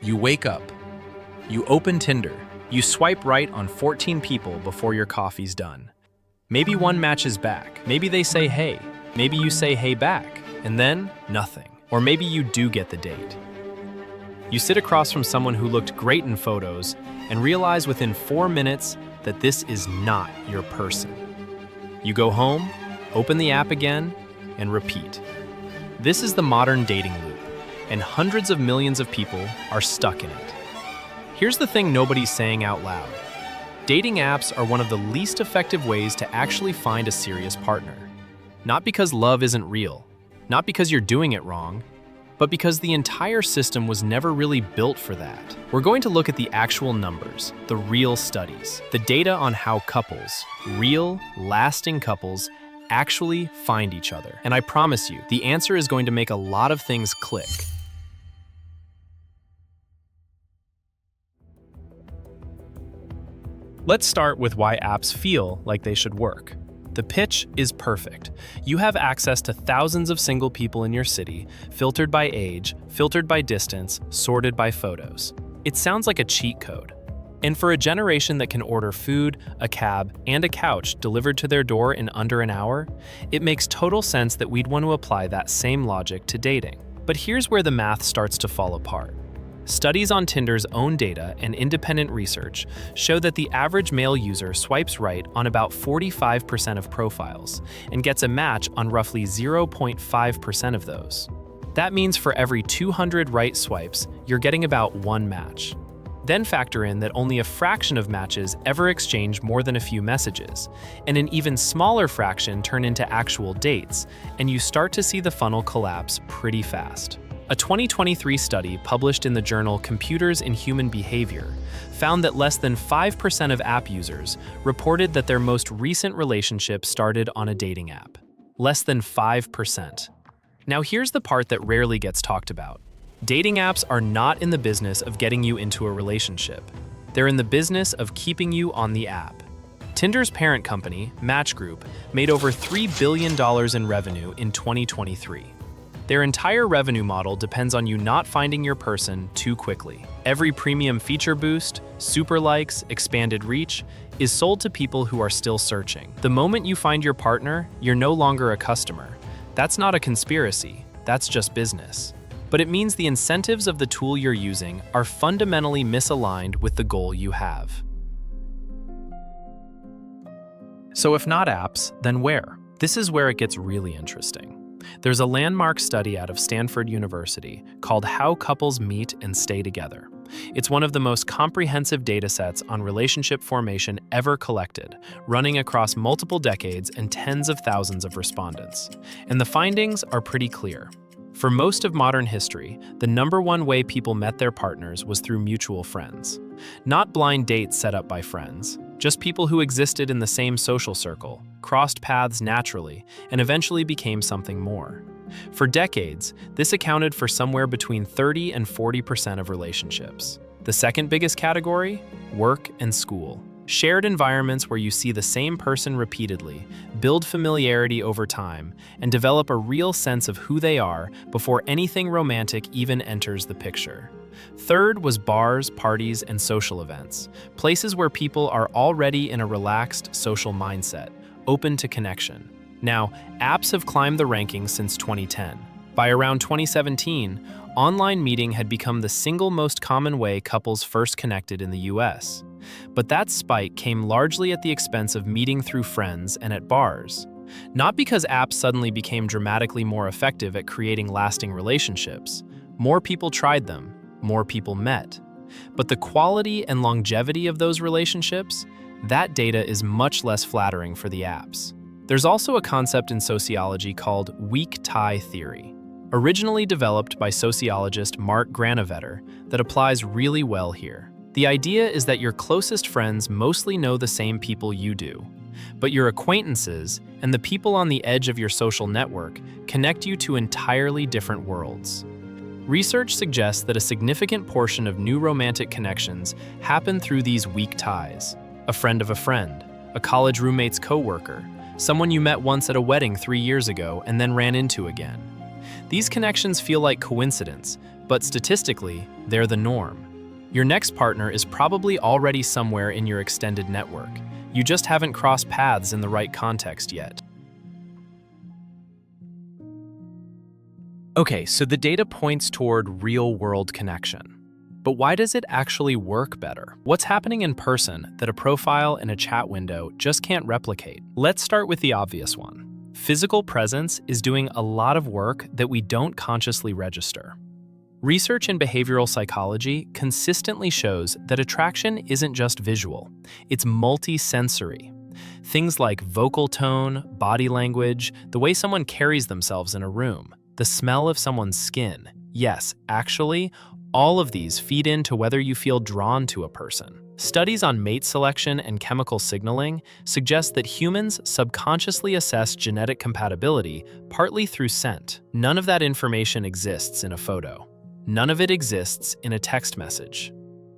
You wake up. You open Tinder. You swipe right on 14 people before your coffee's done. Maybe one matches back. Maybe they say hey. Maybe you say hey back. And then, nothing. Or maybe you do get the date. You sit across from someone who looked great in photos and realize within 4 minutes that this is not your person. You go home, open the app again, and repeat. This is the modern dating loop, and hundreds of millions of people are stuck in it. Here's the thing nobody's saying out loud. Dating apps are one of the least effective ways to actually find a serious partner. Not because love isn't real, not because you're doing it wrong, but because the entire system was never really built for that. We're going to look at the actual numbers, the real studies, the data on how couples, real, lasting couples, actually find each other. And I promise you, the answer is going to make a lot of things click. Let's start with why apps feel like they should work. The pitch is perfect. You have access to thousands of single people in your city, filtered by age, filtered by distance, sorted by photos. It sounds like a cheat code. And for a generation that can order food, a cab, and a couch delivered to their door in under an hour, it makes total sense that we'd want to apply that same logic to dating. But here's where the math starts to fall apart. Studies on Tinder's own data and independent research show that the average male user swipes right on about 45% of profiles and gets a match on roughly 0.5% of those. That means for every 200 right swipes, you're getting about one match. Then factor in that only a fraction of matches ever exchange more than a few messages, and an even smaller fraction turn into actual dates, and you start to see the funnel collapse pretty fast. A 2023 study published in the journal Computers in Human Behavior found that less than 5% of app users reported that their most recent relationship started on a dating app. Less than 5%. Now here's the part that rarely gets talked about. Dating apps are not in the business of getting you into a relationship. They're in the business of keeping you on the app. Tinder's parent company, Match Group, made over $3 billion in revenue in 2023. Their entire revenue model depends on you not finding your person too quickly. Every premium feature boost, super likes, expanded reach is sold to people who are still searching. The moment you find your partner, you're no longer a customer. That's not a conspiracy, that's just business. But it means the incentives of the tool you're using are fundamentally misaligned with the goal you have. So if not apps, then where? This is where it gets really interesting. There's a landmark study out of Stanford University called How Couples Meet and Stay Together. It's one of the most comprehensive datasets on relationship formation ever collected, running across multiple decades and tens of thousands of respondents. And the findings are pretty clear. For most of modern history, the number one way people met their partners was through mutual friends. Not blind dates set up by friends, just people who existed in the same social circle, crossed paths naturally, and eventually became something more. For decades, this accounted for somewhere between 30 and 40% of relationships. The second biggest category? Work and school. Shared environments where you see the same person repeatedly, build familiarity over time, and develop a real sense of who they are before anything romantic even enters the picture. Third was bars, parties, and social events, places where people are already in a relaxed social mindset, open to connection. Now, apps have climbed the rankings since 2010. By around 2017, online meeting had become the single most common way couples first connected in the US. But that spike came largely at the expense of meeting through friends and at bars. Not because apps suddenly became dramatically more effective at creating lasting relationships. More people tried them, more people met. But the quality and longevity of those relationships, that data is much less flattering for the apps. There's also a concept in sociology called weak tie theory, originally developed by sociologist Mark Granovetter, that applies really well here. The idea is that your closest friends mostly know the same people you do, but your acquaintances and the people on the edge of your social network connect you to entirely different worlds. Research suggests that a significant portion of new romantic connections happen through these weak ties. A friend of a friend, a college roommate's coworker, someone you met once at a wedding 3 years ago and then ran into again. These connections feel like coincidence, but statistically, they're the norm. Your next partner is probably already somewhere in your extended network. You just haven't crossed paths in the right context yet. Okay, so the data points toward real-world connection. But why does it actually work better? What's happening in person that a profile in a chat window just can't replicate? Let's start with the obvious one. Physical presence is doing a lot of work that we don't consciously register. Research in behavioral psychology consistently shows that attraction isn't just visual, it's multi-sensory. Things like vocal tone, body language, the way someone carries themselves in a room, the smell of someone's skin. Yes, actually, all of these feed into whether you feel drawn to a person. Studies on mate selection and chemical signaling suggest that humans subconsciously assess genetic compatibility partly through scent. None of that information exists in a photo. None of it exists in a text message.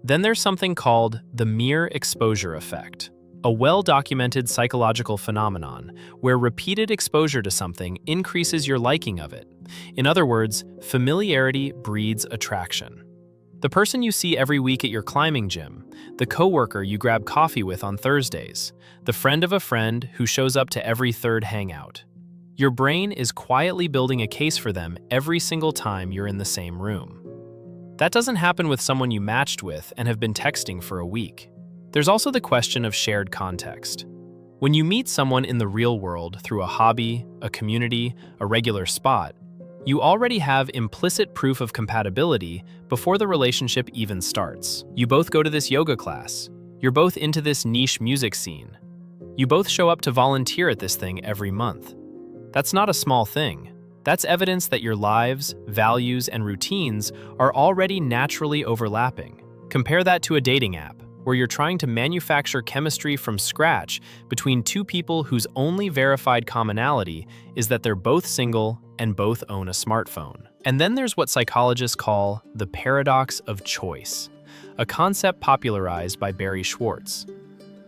Then there's something called the mere exposure effect, a well-documented psychological phenomenon where repeated exposure to something increases your liking of it. In other words, familiarity breeds attraction. The person you see every week at your climbing gym, the coworker you grab coffee with on Thursdays, the friend of a friend who shows up to every third hangout. Your brain is quietly building a case for them every single time you're in the same room. That doesn't happen with someone you matched with and have been texting for a week. There's also the question of shared context. When you meet someone in the real world through a hobby, a community, a regular spot, you already have implicit proof of compatibility before the relationship even starts. You both go to this yoga class. You're both into this niche music scene. You both show up to volunteer at this thing every month. That's not a small thing. That's evidence that your lives, values, and routines are already naturally overlapping. Compare that to a dating app, where you're trying to manufacture chemistry from scratch between two people whose only verified commonality is that they're both single and both own a smartphone. And then there's what psychologists call the paradox of choice, a concept popularized by Barry Schwartz.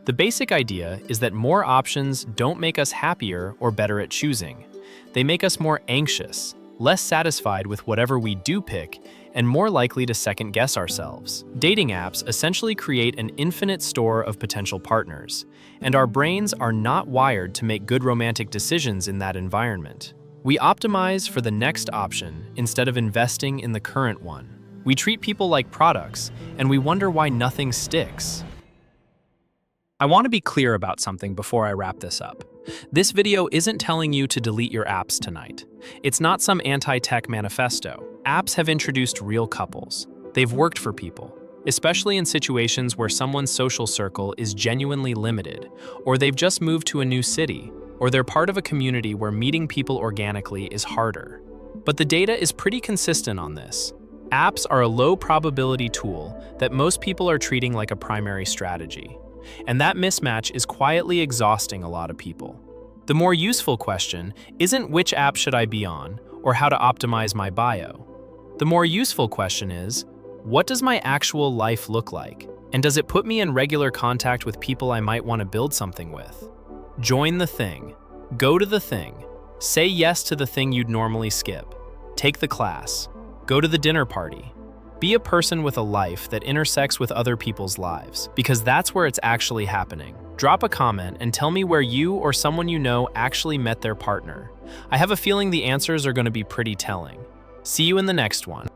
The basic idea is that more options don't make us happier or better at choosing. They make us more anxious, less satisfied with whatever we do pick, and more likely to second-guess ourselves. Dating apps essentially create an infinite store of potential partners, and our brains are not wired to make good romantic decisions in that environment. We optimize for the next option instead of investing in the current one. We treat people like products, and we wonder why nothing sticks. I want to be clear about something before I wrap this up. This video isn't telling you to delete your apps tonight. It's not some anti-tech manifesto. Apps have introduced real couples. They've worked for people, especially in situations where someone's social circle is genuinely limited, or they've just moved to a new city, or they're part of a community where meeting people organically is harder. But the data is pretty consistent on this. Apps are a low-probability tool that most people are treating like a primary strategy. And that mismatch is quietly exhausting a lot of people. The more useful question isn't which app should I be on or how to optimize my bio. The more useful question is, what does my actual life look like? And does it put me in regular contact with people I might want to build something with? Join the thing. Go to the thing. Say yes to the thing you'd normally skip. Take the class. Go to the dinner party. Be a person with a life that intersects with other people's lives, because that's where it's actually happening. Drop a comment and tell me where you or someone you know actually met their partner. I have a feeling the answers are going to be pretty telling. See you in the next one.